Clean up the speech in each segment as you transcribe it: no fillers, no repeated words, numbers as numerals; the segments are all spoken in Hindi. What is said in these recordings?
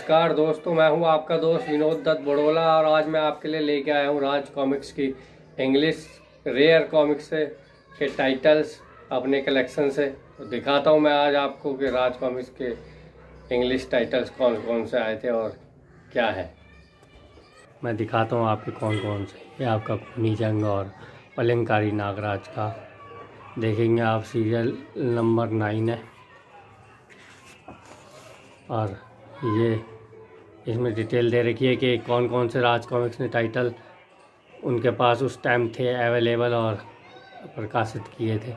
नमस्कार दोस्तों, मैं हूं आपका दोस्त विनोद दत्त बड़ोला और आज मैं आपके लिए लेके आया हूं राज कॉमिक्स की इंग्लिश रेयर कॉमिक्स से के टाइटल्स अपने कलेक्शन से। तो दिखाता हूं मैं आज आपको कि राज कॉमिक्स के इंग्लिश टाइटल्स कौन कौन से आए थे और क्या है। मैं दिखाता हूं आपके कौन कौन से। ये आपका खूनी जंग और पलंकारी नागराज का देखेंगे आप, सीरियल नंबर 9 है। और ये इसमें डिटेल दे रखी है कि कौन कौन से राज कॉमिक्स ने टाइटल उनके पास उस टाइम थे अवेलेबल और प्रकाशित किए थे।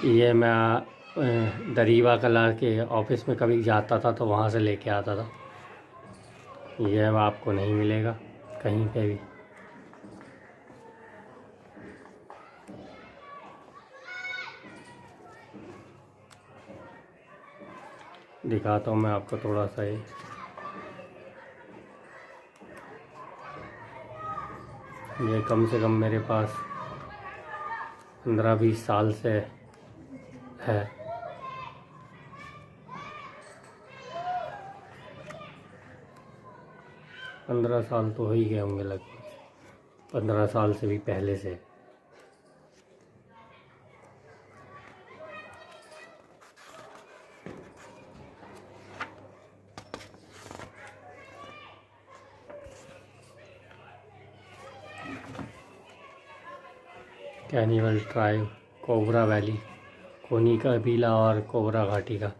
ये मैं दरीवा कला के ऑफिस में कभी जाता था तो वहाँ से लेके आता था। ये अब आपको नहीं मिलेगा कहीं पे भी। दिखाता हूँ मैं आपको थोड़ा सा ये कम से कम मेरे पास 15-20 साल से है। 15 साल तो हो ही गए होंगे, लगभग 15 साल से भी पहले से। कैनिवल ट्राइब, कोबरा वैली, कोनी कबीला और कोबरा घाटी का।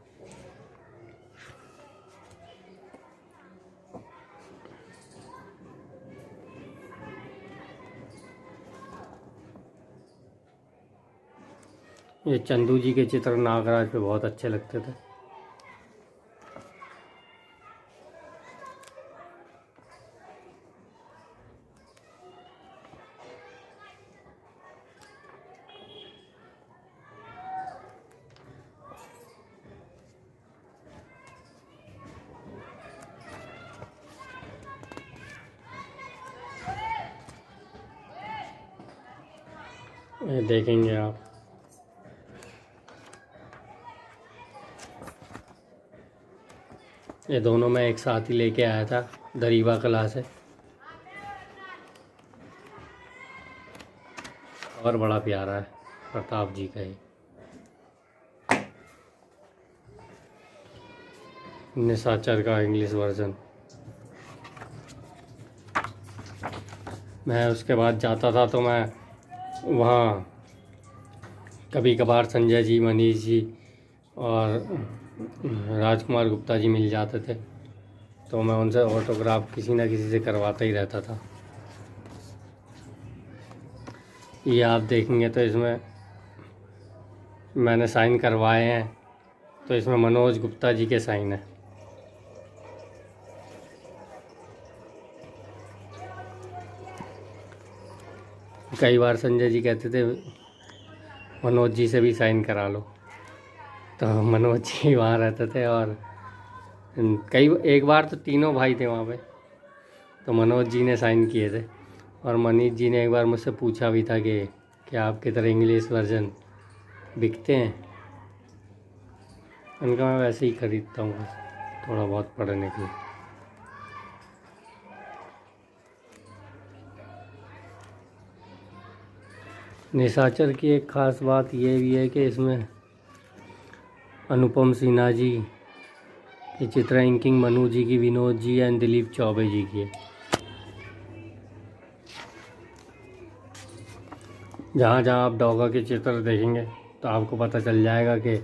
ये चंदू जी के चित्र नागराज पे बहुत अच्छे लगते थे। ये देखेंगे आप, ये दोनों मैं एक साथ ही लेके आया था दरीवा कला से। और बड़ा प्यारा है, प्रताप जी का ही। निशाचर का इंग्लिश वर्जन। मैं उसके बाद जाता था तो मैं वहाँ कभी कभार संजय जी, मनीष जी और राजकुमार गुप्ता जी मिल जाते थे तो मैं उनसे ऑटोग्राफ किसी ना किसी से करवाता ही रहता था। ये आप देखेंगे तो इसमें मैंने साइन करवाए हैं, तो इसमें मनोज गुप्ता जी के साइन है। कई बार संजय जी कहते थे मनोज जी से भी साइन करा लो, तो मनोज जी वहाँ रहते थे और एक बार तो तीनों भाई थे वहाँ पे, तो मनोज जी ने साइन किए थे। और मनीष जी ने एक बार मुझसे पूछा भी था कि क्या आपकी तरह इंग्लिश वर्जन बिकते हैं। उनका मैं वैसे ही ख़रीदता हूँ बस थोड़ा बहुत पढ़ने के लिए। निशाचर की एक ख़ास बात ये भी है कि इसमें अनुपम सिन्हा जी की चित्र इंकिंग मनु जी की, विनोद जी एंड दिलीप चौबे जी की है। जहाँ जहाँ आप डॉगा के चित्र देखेंगे तो आपको पता चल जाएगा कि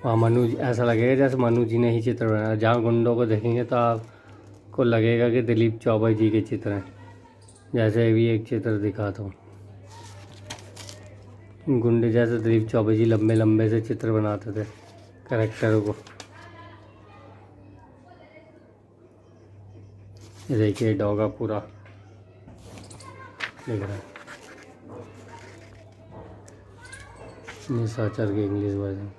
वहाँ मनु जी, ऐसा लगेगा जैसे मनु जी ने ही चित्र बनाया। जहाँ गुंडों को देखेंगे तो आपको लगेगा कि दिलीप चौबे जी के चित्र हैं। जैसे भी एक चित्र दिखाता हूँ, गुंडे जैसे दिलीप चौबे जी लंबे लंबे से चित्र बनाते थे कैरेक्टरों को। ये देखिए डॉगा पूरा दिख रहा है। निशाचर के English version.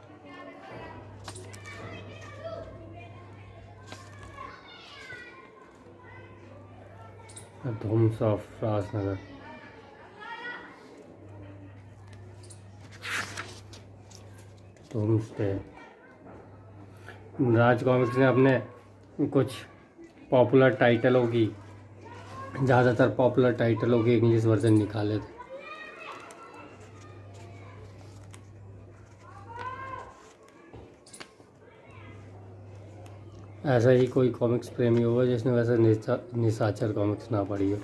Dooms of Rajnagar. Doomsday. Raj comics ने अपने कुछ पॉपुलर टाइटलों की, ज़्यादातर पॉपुलर टाइटलों के इंग्लिश वर्जन निकाले थे। ऐसा ही कोई कॉमिक्स प्रेमी होगा जिसने वैसे निशाचर कॉमिक्स ना पढ़ी हो।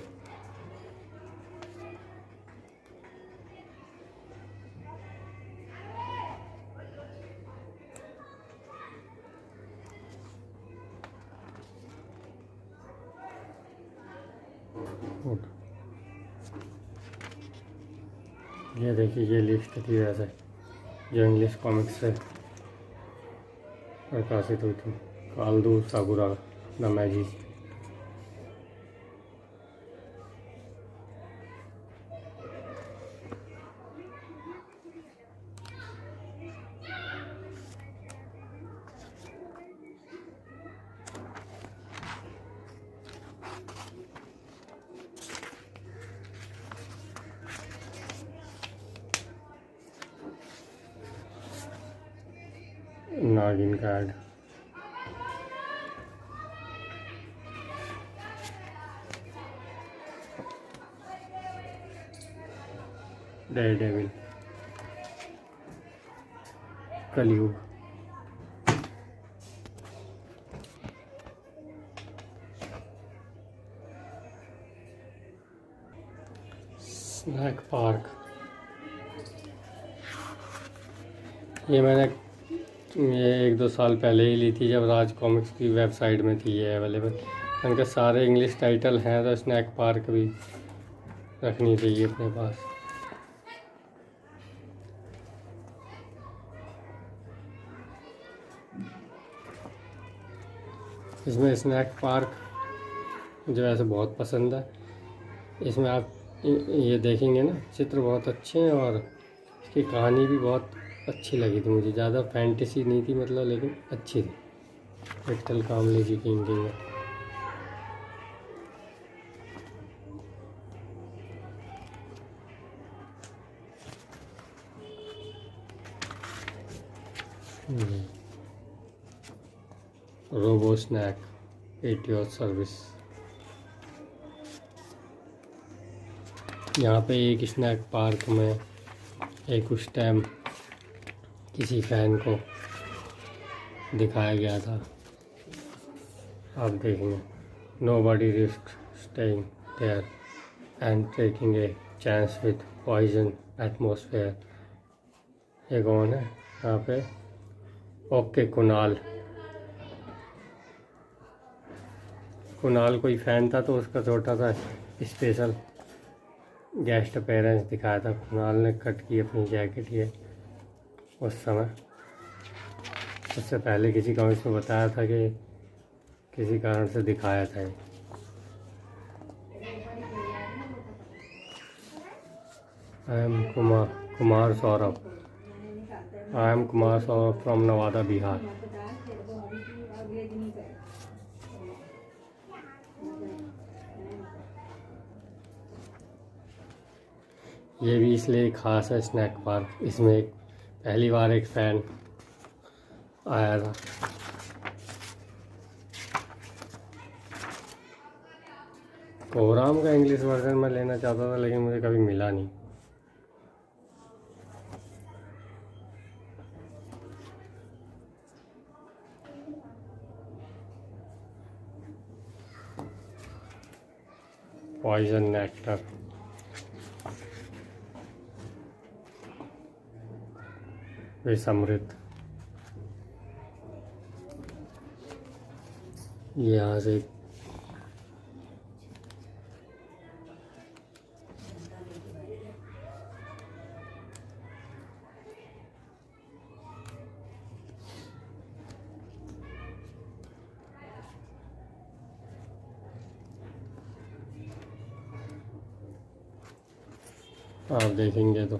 ये देखिए, ये लिस्ट थी वैसे जो इंग्लिश कॉमिक्स से प्रकाशित हुई थी। काल्दू साकुरा नमैजी। नागिन का ad. Daredevil. Kalyug. Snake park. ये मैंने 1-2 साल पहले ही ली थी, जब राज कॉमिक्स की वेबसाइट में थी ये अवेलेबल। इनके सारे इंग्लिश टाइटल हैं, तो स्नैक पार्क भी रखनी चाहिए अपने पास। इसमें स्नैक पार्क जो ऐसे बहुत पसंद है। इसमें आप ये देखेंगे ना, चित्र बहुत अच्छे हैं और इसकी कहानी भी बहुत अच्छी लगी थी मुझे। ज़्यादा फैंटेसी नहीं थी मतलब, लेकिन अच्छी थी। विट्ठल कामले जी की इंकिंग है। Robo snake at your service. यहाँ पे एक स्नैक पार्क में एक उस टाइम किसी फैन को दिखाया गया था, आप देखेंगे। Nobody risk staying there and taking a chance with poison atmosphere. ये कौन है यहाँ पे? ओके कुणाल। कुणाल कोई फ़ैन था, तो उसका छोटा सा स्पेशल गेस्ट अपीयरेंस दिखाया था। कुणाल ने कट की अपनी जैकेट ये उस समय। उससे पहले किसी कॉमिक्स में बताया था कि किसी कारण से दिखाया था ये। I am Kumar Saurabh. I am Kumar Saurabh from Nawada Bihar. ये भी इसलिए ख़ास है स्नैक पार्क। इसमें एक पहली बार एक फ़ैन आया था। कोराम का इंग्लिश वर्जन मैं लेना चाहता था, लेकिन मुझे कभी मिला नहीं। Poison nectar. विषमृत। यहाँ से आप देखेंगे तो